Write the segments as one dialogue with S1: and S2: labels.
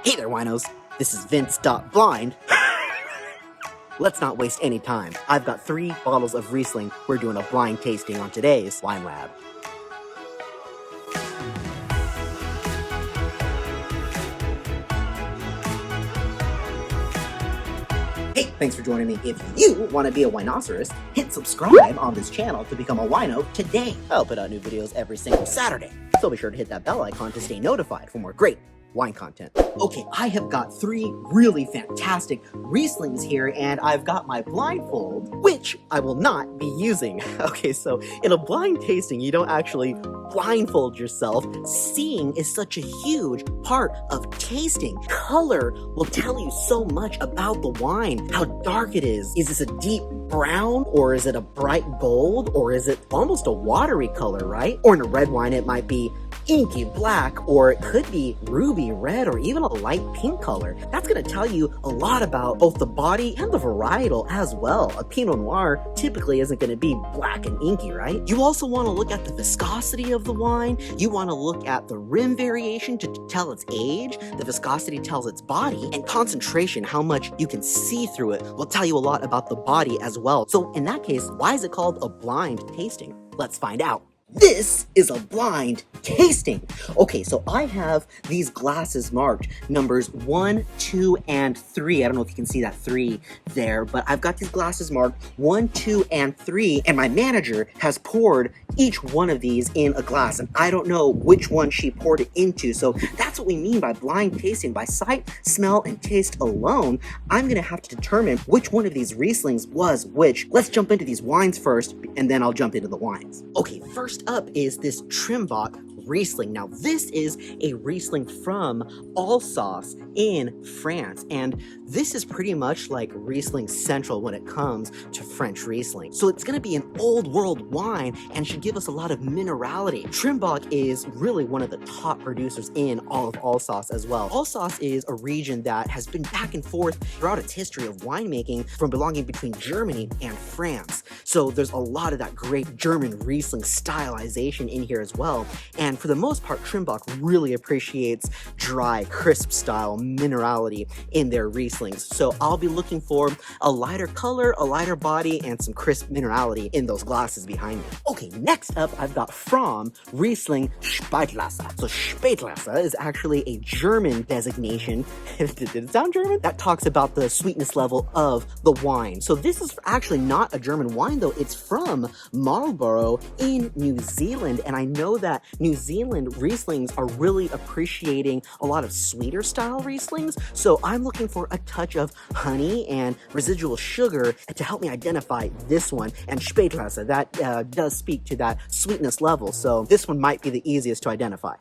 S1: Hey there, winos. This is Vince.blind. Let's not waste any time. I've got 3 bottles of Riesling. We're doing a blind tasting on today's Wine Lab. Hey, thanks for joining me. If you want to be a winoceros, hit subscribe on this channel to become a wino today. I'll put out new videos every single Saturday, so be sure to hit that bell icon to stay notified for more great wine content. Okay, I have got 3 really fantastic Rieslings here, and I've got my blindfold, which I will not be using. Okay, so in a blind tasting, you don't actually blindfold yourself. Seeing is such a huge part of tasting. Color will tell you so much about the wine, how dark it is. Is this a deep brown, or is it a bright gold, or is it almost a watery color, right? Or in a red wine, it might be inky black, or it could be ruby red, or even a light pink color. That's going to tell you a lot about both the body and the varietal as well. A Pinot Noir typically isn't going to be black and inky, right? You also want to look at the viscosity of the wine. You want to look at the rim variation to tell its age. The viscosity tells its body, and concentration, how much you can see through it, will tell you a lot about the body as well. So in that case, why is it called a blind tasting? Let's find out. This is a blind tasting. Okay, so I have these glasses marked numbers 1, 2, and 3. I don't know if you can see that 3 there, but I've got these glasses marked 1, 2, and 3, and my manager has poured each one of these in a glass, and I don't know which one she poured it into. So that's what we mean by blind tasting. By sight, smell, and taste alone, I'm gonna have to determine which one of these Rieslings was which. Let's jump into these wines first, and then I'll jump into the wines. Okay, first up is this Trimbot Riesling. Now, this is a Riesling from Alsace in France, and this is pretty much like Riesling Central when it comes to French Riesling. So it's going to be an old world wine and should give us a lot of minerality. Trimbach is really one of the top producers in all of Alsace as well. Alsace is a region that has been back and forth throughout its history of winemaking from belonging between Germany and France. So there's a lot of that great German Riesling stylization in here as well. And for the most part, Trimbach really appreciates dry, crisp style minerality in their Rieslings. So I'll be looking for a lighter color, a lighter body, and some crisp minerality in those glasses behind me. Okay, next up, I've got Fromm Riesling Spätlese. So Spätlese is actually a German designation. Did it sound German? That talks about the sweetness level of the wine. So this is actually not a German wine though. It's from Marlborough in New Zealand. And I know that New Zealand Rieslings are really appreciating a lot of sweeter style Rieslings, so I'm looking for a touch of honey and residual sugar to help me identify this one. And Spätlese, that does speak to that sweetness level, so this one might be the easiest to identify.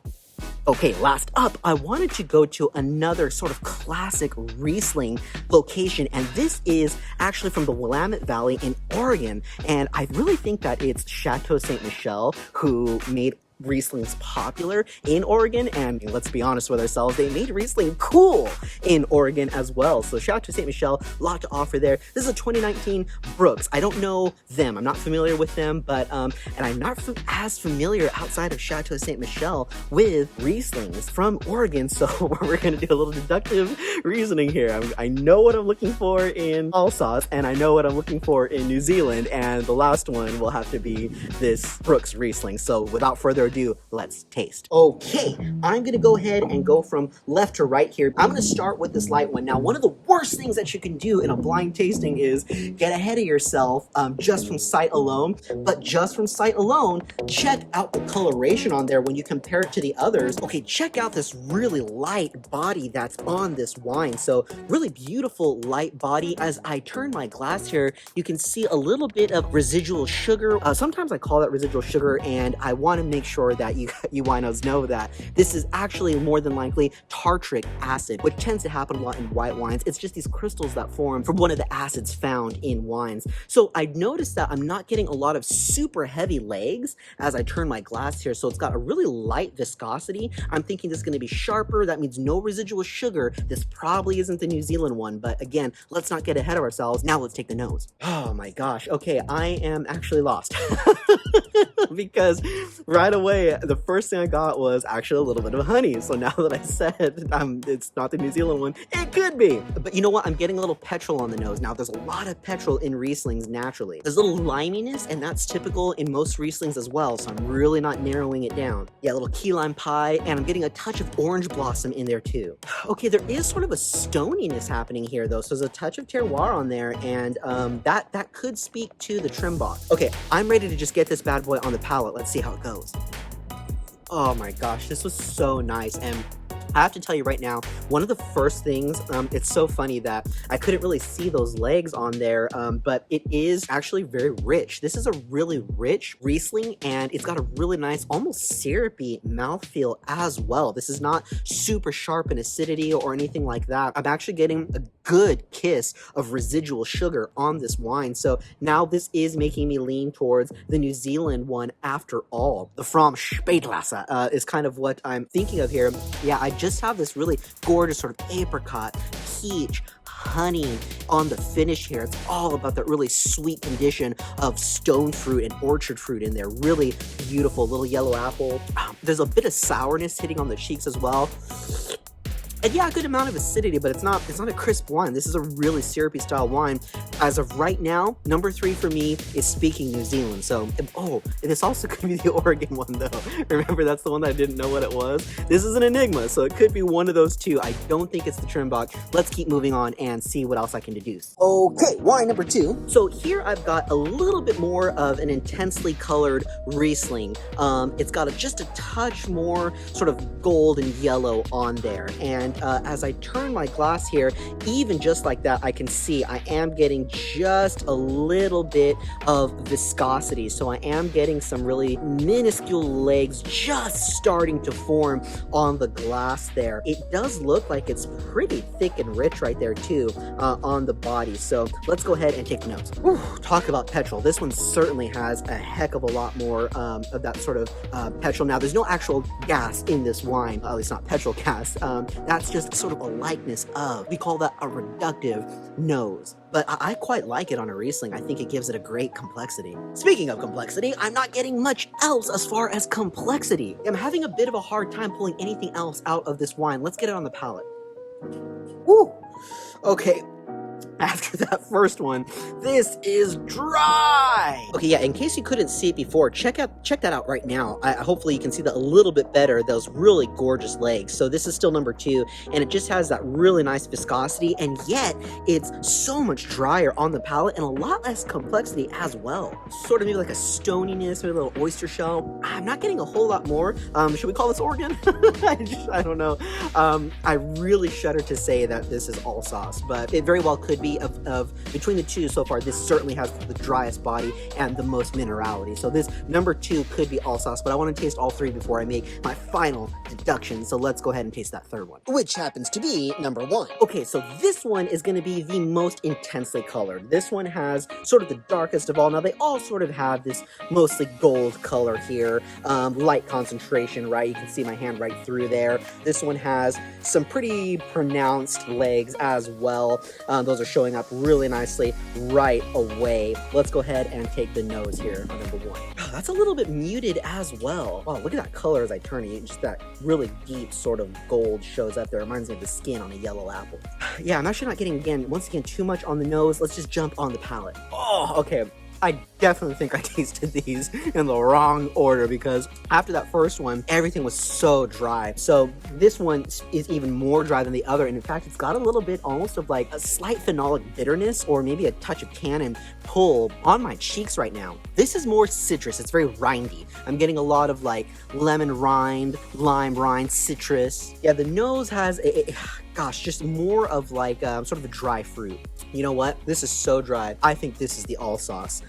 S1: Okay, last up, I wanted to go to another sort of classic Riesling location, and this is actually from the Willamette Valley in Oregon, and I really think that it's Chateau Ste. Michelle who made Riesling's popular in Oregon, and let's be honest with ourselves, they made Riesling cool in Oregon as well. So Chateau Ste. Michelle, a lot to offer there. This is a 2019 Brooks. I don't know them, I'm not familiar with them, but and I'm not as familiar outside of Chateau Ste. Michelle with Rieslings from Oregon, so we're gonna do a little deductive reasoning here. I know what I'm looking for in Alsace, and I know what I'm looking for in New Zealand, and the last one will have to be this Brooks Riesling. So without further ado, let's taste. Okay, I'm gonna go ahead and go from left to right here. I'm gonna start with this light one. Now, one of the worst things that you can do in a blind tasting is get ahead of yourself just from sight alone. But just from sight alone, check out the coloration on there when you compare it to the others. Okay, check out this really light body that's on this wine. So really beautiful light body. As I turn my glass here, you can see a little bit of residual sugar. Sometimes I call that residual sugar, and I want to make sure that you winos know that this is actually more than likely tartric acid, which tends to happen a lot in white wines. It's just these crystals that form from one of the acids found in wines. So I noticed that I'm not getting a lot of super heavy legs as I turn my glass here, so it's got a really light viscosity. I'm thinking this is going to be sharper. That means no residual sugar. This probably isn't the New Zealand one, but again, let's not get ahead of ourselves. Now let's take the nose. Oh my gosh. Okay, I am actually lost because right away way, the first thing I got was actually a little bit of honey. So now that I said it's not the New Zealand one, it could be. But you know what? I'm getting a little petrol on the nose. Now, there's a lot of petrol in Rieslings naturally. There's a little liminess, and that's typical in most Rieslings as well, so I'm really not narrowing it down. Yeah, a little key lime pie, and I'm getting a touch of orange blossom in there too. Okay, there is sort of a stoniness happening here though, so there's a touch of terroir on there, and that could speak to the Trimbach. Okay, I'm ready to just get this bad boy on the palate. Let's see how it goes. Oh my gosh, this was so nice, and I have to tell you right now, one of the first things, it's so funny that I couldn't really see those legs on there, but it is actually very rich. This is a really rich Riesling, and it's got a really nice, almost syrupy mouthfeel as well. This is not super sharp in acidity or anything like that. I'm actually getting a good kiss of residual sugar on this wine, so now this is making me lean towards the New Zealand one after all. The Fromm Spätlese is kind of what I'm thinking of here. Yeah, I just have this really gorgeous sort of apricot, peach, honey on the finish here. It's all about that really sweet condition of stone fruit and orchard fruit in there. Really beautiful little yellow apple. There's a bit of sourness hitting on the cheeks as well. And yeah, a good amount of acidity, but it's not a crisp wine. This is a really syrupy style wine. As of right now, number 3 for me is speaking New Zealand. So, oh, and this also could be the Oregon one though. Remember, that's the one that I didn't know what it was. This is an enigma, so it could be one of those two. I don't think it's the Trimbach. Let's keep moving on and see what else I can deduce. Okay, wine number 2. So here I've got a little bit more of an intensely colored Riesling. It's got just a touch more sort of gold and yellow on there, and as I turn my glass here, even just like that, I can see I am getting just a little bit of viscosity. So I am getting some really minuscule legs just starting to form on the glass there. It does look like it's pretty thick and rich right there too on the body. So let's go ahead and take the notes. Whew, talk about petrol. This one certainly has a heck of a lot more of that sort of petrol. Now, there's no actual gas in this wine, at least not petrol gas. That's just sort of a likeness of. We call that a reductive nose. But I quite like it on a Riesling. I think it gives it a great complexity. Speaking of complexity, I'm not getting much else as far as complexity. I'm having a bit of a hard time pulling anything else out of this wine. Let's get it on the palate. Woo! Okay. After that first one, this is dry. Okay, yeah, in case you couldn't see it before, check that out right now. Hopefully you can see that a little bit better, those really gorgeous legs. So this is still number 2, and it just has that really nice viscosity, and yet it's so much drier on the palate and a lot less complexity as well. Sort of maybe like a stoniness, maybe a little oyster shell. I'm not getting a whole lot more. Should we call this Oregon? I don't know. I really shudder to say that this is Alsace, but it very well could be. Of between the two so far, this certainly has the driest body and the most minerality. So this number 2 could be Alsace, but I want to taste all 3 before I make my final deduction. So let's go ahead and taste that third one, which happens to be number 1. Okay, so this one is going to be the most intensely colored. This one has sort of the darkest of all. Now, they all sort of have this mostly gold color here, light concentration, right? You can see my hand right through there. This one has some pretty pronounced legs as well. Those are showing up really nicely right away. Let's go ahead and take the nose here on number 1. Oh, that's a little bit muted as well. Wow, look at that color as I turn it. Just that really deep sort of gold shows up there. Reminds me of the skin on a yellow apple. Yeah, I'm actually not getting, once again, too much on the nose. Let's just jump on the palate. Oh, okay. I definitely think I tasted these in the wrong order, because after that first one, everything was so dry. So this one is even more dry than the other, and in fact, it's got a little bit almost of like a slight phenolic bitterness or maybe a touch of tannin pull on my cheeks right now. This is more citrus. It's very rindy. I'm getting a lot of like lemon rind, lime rind, citrus. Yeah, the nose has gosh, just more of like sort of a dry fruit. You know what? This is so dry. I think this is the Alsace.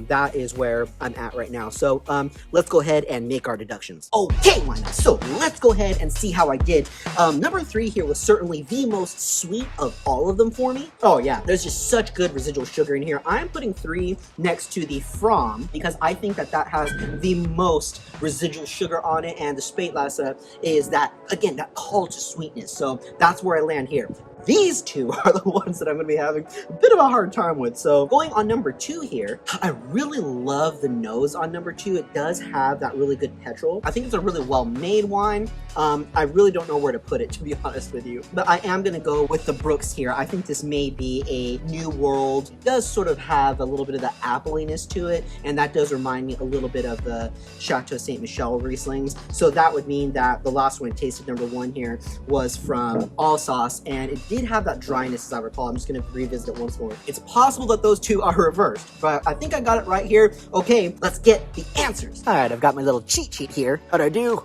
S1: That is where I'm at right now. So let's go ahead and make our deductions. Okay, why not? So let's go ahead and see how I did. Number 3 here was certainly the most sweet of all of them for me. Oh yeah, there's just such good residual sugar in here. I'm putting 3 next to the Fromm because I think that that has the most residual sugar on it, and the Spätlese is that, again, that call to sweetness. So that's where I land here. these two are the ones that I'm going to be having a bit of a hard time with. So going on number 2 here, I really love the nose on number 2. It does have that really good petrol. I think it's a really well-made wine. I really don't know where to put it, to be honest with you. But I am going to go with the Brooks here. I think this may be a new world. It does sort of have a little bit of the appliness to it, and that does remind me a little bit of the Chateau Ste. Michelle Rieslings. So that would mean that the last one I tasted, number 1 here, was from Alsace, and it did have that dryness, as I recall. I'm just going to revisit it once more. It's possible that those two are reversed, but I think I got it right here. Okay, let's get the answers. All right, I've got my little cheat sheet here. How'd I do?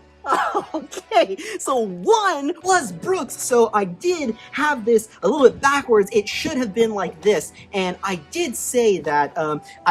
S1: Okay, so 1 was Brooks. So I did have this a little bit backwards. It should have been like this, and I did say that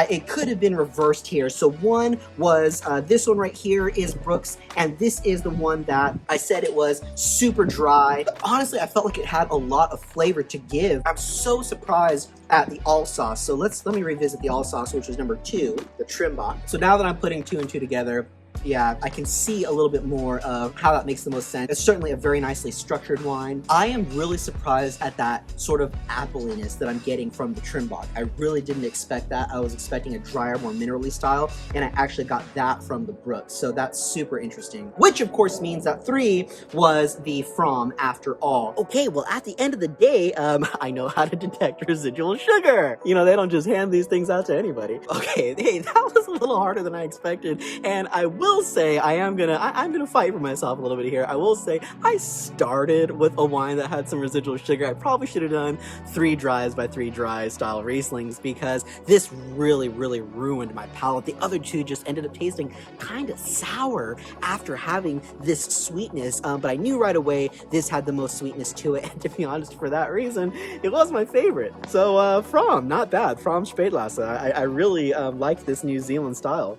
S1: it could have been reversed here. So 1 was this one right here is Brooks, and this is the one that I said it was super dry. But honestly, I felt like it had a lot of flavor to give. I'm so surprised at the Alsace. So let me revisit the Alsace, which was number 2, the Trimbach. So now that I'm putting 2 and 2 together, yeah, I can see a little bit more of how that makes the most sense. It's certainly a very nicely structured wine. I am really surprised at that sort of appliness that I'm getting from the Trimbach. I really didn't expect that. I was expecting a drier, more minerally style, and I actually got that from the Brooks. So that's super interesting. Which of course means that 3 was the Fromm after all. Okay, well at the end of the day, I know how to detect residual sugar. You know, they don't just hand these things out to anybody. Okay, hey, that was a little harder than I expected, and I will say I'm gonna fight for myself a little bit here. I will say I started with a wine that had some residual sugar. I probably should have done 3 dries by 3 dries style Rieslings, because this really ruined my palate. The other 2 just ended up tasting kind of sour after having this sweetness, but I knew right away this had the most sweetness to it, and to be honest, for that reason, it was my favorite. So Fromm, not bad. Fromm Spätlese. I really like this New Zealand style.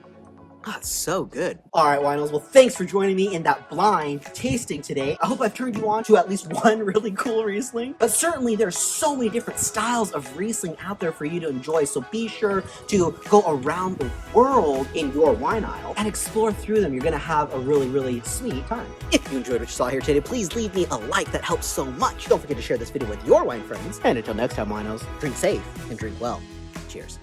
S1: Ah, it's so good. All right, winos. Well, thanks for joining me in that blind tasting today. I hope I've turned you on to at least one really cool Riesling. But certainly there's so many different styles of Riesling out there for you to enjoy. So be sure to go around the world in your wine aisle and explore through them. You're going to have a really sweet time. If you enjoyed what you saw here today, please leave me a like. That helps so much. Don't forget to share this video with your wine friends. And until next time, winos, drink safe and drink well. Cheers.